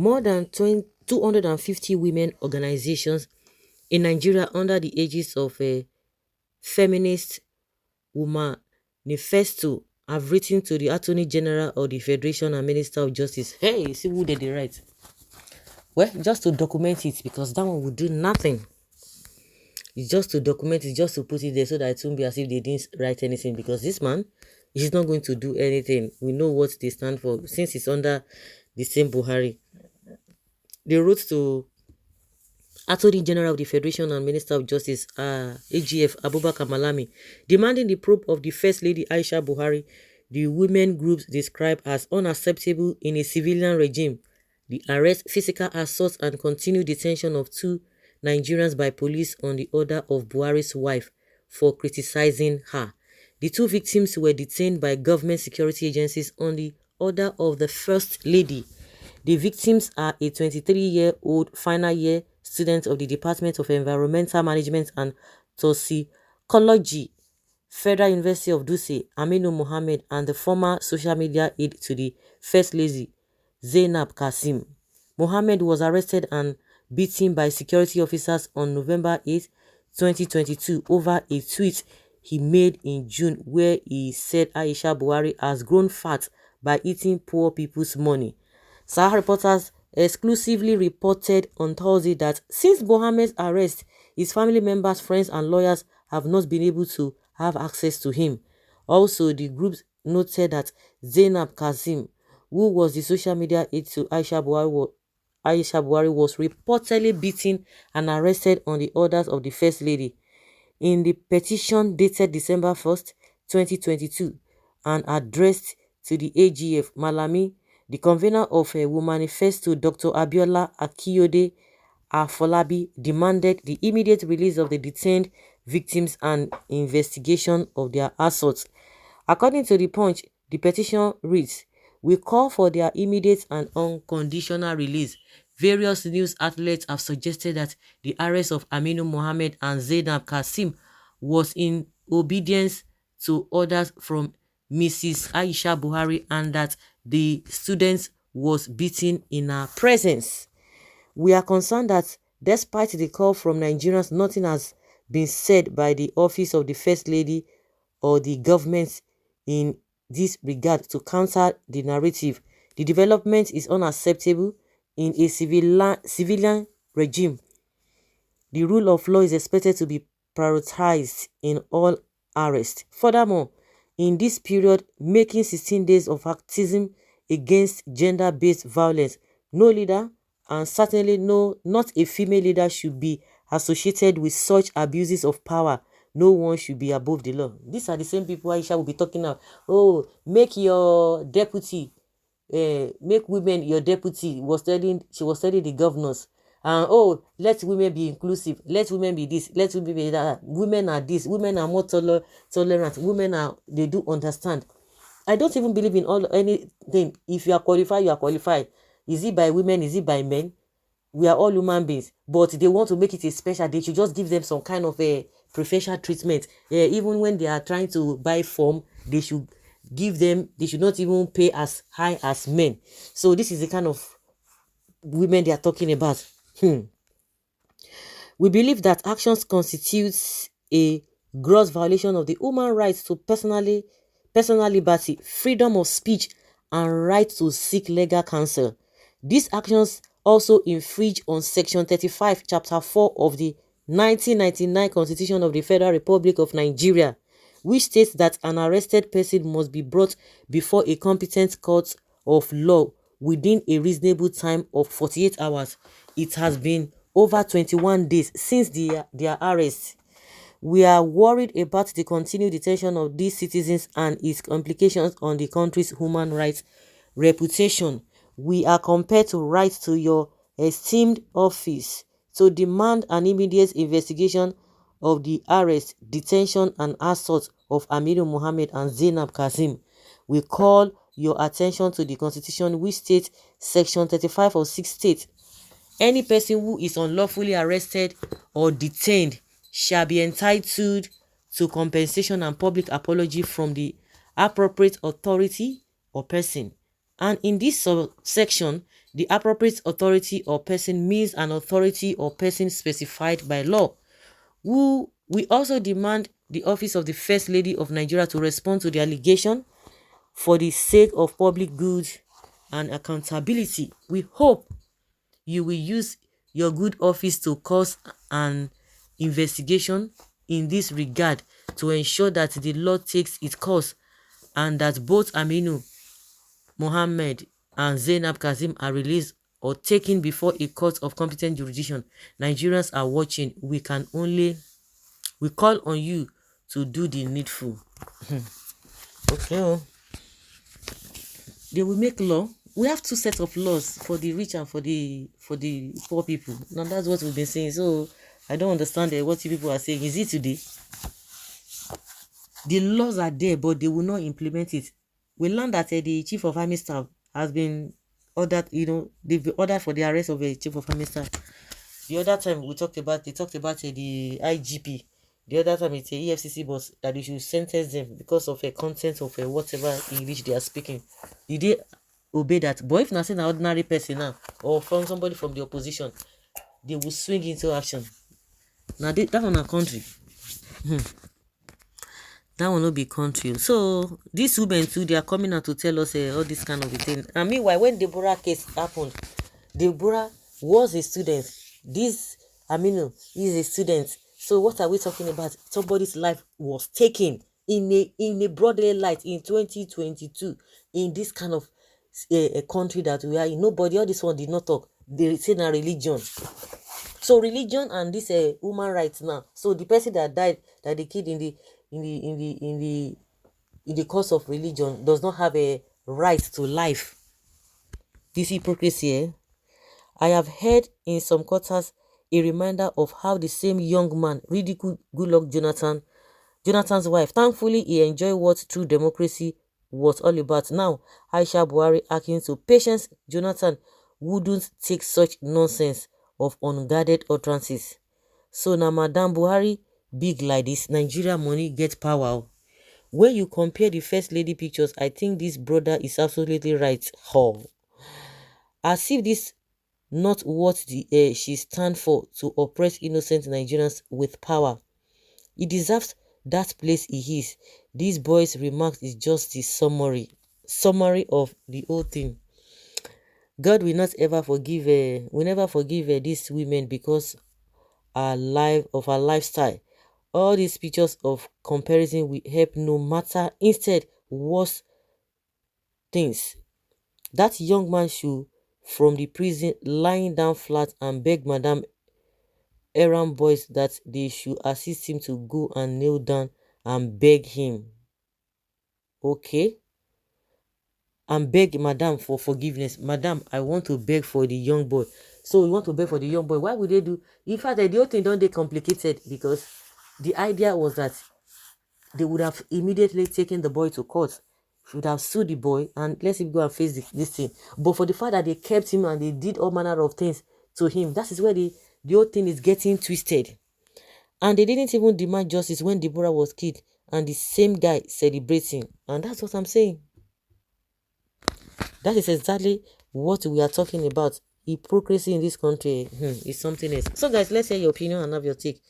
more than 250 women organizations in Nigeria under the aegis of a feminist woman manifesto have written to the Attorney General of the Federation and Minister of Justice. Hey, see who did they write? Well, just to document it, because that one would do nothing. It's just to document it, just to put it there so that it won't be as if they didn't write anything, because this man is not going to do anything. We know what they stand for since it's under the same Buhari. They wrote to Attorney General of the Federation and Minister of Justice, AGF Abubakar Malami, demanding the probe of the First Lady Aisha Buhari, the women groups described as unacceptable in a civilian regime. The arrest, physical assault and continued detention of 2 Nigerians by police on the order of Buhari's wife for criticizing her. The 2 victims were detained by government security agencies on the order of the First Lady. The victims are a 23-year-old final year student of the Department of Environmental Management and Toxicology, Federal University of Dutse, Aminu Mohammed, and the former social media aide to the First Lady, Zainab Kasim. Mohammed was arrested and beaten by security officers on November 8, 2022 over a tweet he made in June where he said Aisha Buhari has grown fat by eating poor people's money. Sahara reporters exclusively reported on Thursday that since Mohammed's arrest, his family members, friends and lawyers have not been able to have access to him. Also, the group noted that Zainab Kasim, who was the social media aide to Aisha Buhari, was reportedly beaten and arrested on the orders of the First Lady. In the petition dated December 1st, 2022, and addressed to the AGF, Malami, the convener of a manifesto, Dr. Abiola Akiyode Afolabi, demanded the immediate release of the detained victims and investigation of their assaults. According to the Punch, the petition reads, "We call for their immediate and unconditional release." Various news outlets have suggested that the arrest of Aminu Mohammed and Zainab Kasim was in obedience to orders from Mrs. Aisha Buhari and that the student was beaten in her presence. We are concerned that despite the call from Nigerians, nothing has been said by the office of the First Lady or the government in this regard to counter the narrative. The development is unacceptable in a civilian regime. The rule of law is expected to be prioritized in all arrests. Furthermore, in this period, making 16 days of activism against gender-based violence, no leader, and certainly not a female leader, should be associated with such abuses of power. No one should be above the law. These are the same people Aisha will be talking about. Oh, make your deputy, make women your deputy. She was telling the governors. And oh, let women be inclusive, let women be this, let women be that. Women are this, women are more tolerant, women are, they do understand. I don't even believe in all anything. If you are qualified, you are qualified. Is it by women, is it by men? We are all human beings, but they want to make it a special. They should just give them some kind of a preferential treatment. Even when they are trying to buy form, they should give them, they should not even pay as high as men. So this is the kind of women they are talking about. We believe that actions constitutes a gross violation of the human rights to personal liberty, freedom of speech, and right to seek legal counsel. These actions also infringe on Section 35, Chapter 4 of the 1999 Constitution of the Federal Republic of Nigeria, which states that an arrested person must be brought before a competent court of law within a reasonable time of 48 hours. It has been over 21 days since their arrest. We are worried about the continued detention of these citizens and its implications on the country's human rights reputation. We are compelled to write to your esteemed office to demand an immediate investigation of the arrest, detention, and assault of Aminu Mohammed and Zainab Kasim. We call your attention to the Constitution, which states, Section 35 of 6 states, any person who is unlawfully arrested or detained shall be entitled to compensation and public apology from the appropriate authority or person. And in this subsection, the appropriate authority or person means an authority or person specified by law. We also demand the office of the First Lady of Nigeria to respond to the allegation for the sake of public good and accountability. We hope you will use your good office to cause an investigation in this regard to ensure that the law takes its course and that both Aminu Mohammed and Zainab Kazim are released or taken before a court of competent jurisdiction. Nigerians are watching. We call on you to do the needful. Okay. They will make law. We have two sets of laws for the rich and for the poor people. Now that's what we've been saying. So I don't understand what you people are saying. Is it today? The laws are there, but they will not implement it. We learned that the chief of army staff has been ordered. They've been ordered for the arrest of a chief of army staff. The other time they talked about the IGP. The other time it's a EFCC boss that they should sentence them because of a content of whatever English they are speaking. Did they obey that? But if not an ordinary person now or from somebody from the opposition, they will swing into action. Now that one a country. That will not be country. So these women too, they are coming out to tell us all this kind of thing. And meanwhile, when Deborah case happened, Deborah was a student. This Aminu is a student. So what are we talking about? Somebody's life was taken in a broad daylight in 2022 in this kind of a country that we are in. Nobody, all this one did not talk. They say na religion. So religion and this human rights now. So the person that died, that the kid in the course of religion does not have a right to life. This hypocrisy. I have heard in some quarters a reminder of how the same young man ridiculed Goodluck Jonathan's wife. Thankfully, he enjoyed what true democracy was all about. Now, Aisha Buhari akin to Patience Jonathan wouldn't take such nonsense of unguarded utterances. So now, Madam Buhari, big like this, Nigeria money get power. When you compare the First Lady pictures, I think this brother is absolutely right. As if this not what she stand for, to oppress innocent Nigerians with power. He deserves that place he is. This boy's remarks is just the summary of the whole thing. God will not ever forgive will never forgive these women because our lifestyle. All these pictures of comparison will help no matter. Instead, worse things. That young man should from the prison lying down flat and beg Madam errand boys that they should assist him to go and kneel down and beg him. Okay? And beg Madam for forgiveness. Madam, I want to beg for the young boy. So we want to beg for the young boy. Why would they do? In fact, the whole thing don't they complicated because the idea was that they would have immediately taken the boy to court. Should have sued the boy and let him go and face this thing. But for the fact that they kept him and they did all manner of things to him, that is where the whole thing is getting twisted. And they didn't even demand justice when Deborah was killed and the same guy celebrating. And that's what I'm saying. That is exactly what we are talking about. Hypocrisy in this country is something else. So guys, let's hear your opinion and have your take.